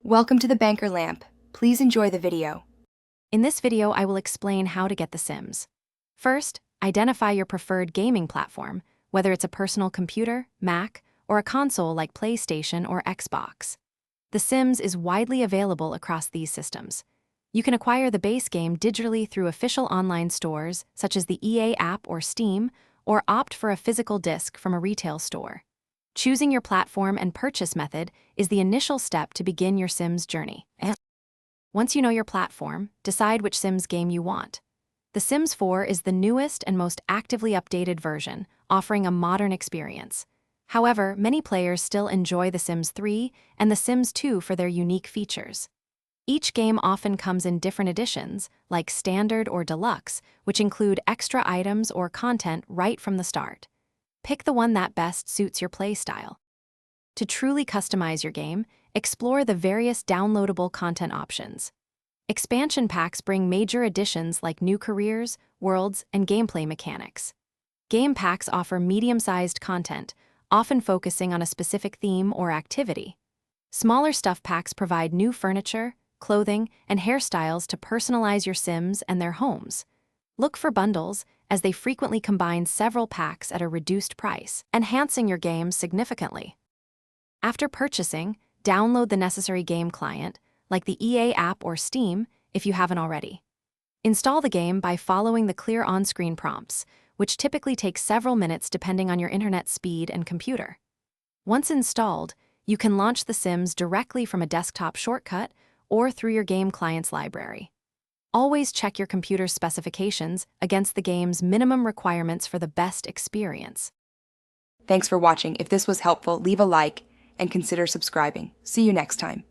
Welcome to the Banker Lamp. Please enjoy the video. In this video, I will explain how to get The Sims. First, identify your preferred gaming platform, whether it's a personal computer, Mac, or a console like PlayStation or Xbox. The Sims is widely available across these systems. You can acquire the base game digitally through official online stores such as the EA app or Steam, or opt for a physical disc from a retail store. Choosing your platform and purchase method is the initial step to begin your Sims journey. Once you know your platform, decide which Sims game you want. The Sims 4 is the newest and most actively updated version, offering a modern experience. However, many players still enjoy The Sims 3 and The Sims 2 for their unique features. Each game often comes in different editions, like Standard or Deluxe, which include extra items or content right from the start. Pick the one that best suits your play style. To truly customize your game, explore the various downloadable content options. Expansion packs bring major additions like new careers, worlds, and gameplay mechanics. Game packs offer medium-sized content, often focusing on a specific theme or activity. Smaller stuff packs provide new furniture, clothing, and hairstyles to personalize your Sims and their homes. Look for bundles, as they frequently combine several packs at a reduced price, enhancing your game significantly. After purchasing, download the necessary game client, like the EA app or Steam, if you haven't already. Install the game by following the clear on-screen prompts, which typically take several minutes depending on your internet speed and computer. Once installed, you can launch The Sims directly from a desktop shortcut or through your game client's library. Always check your computer's specifications against the game's minimum requirements for the best experience. Thanks for watching. If this was helpful, leave a like and consider subscribing. See you next time.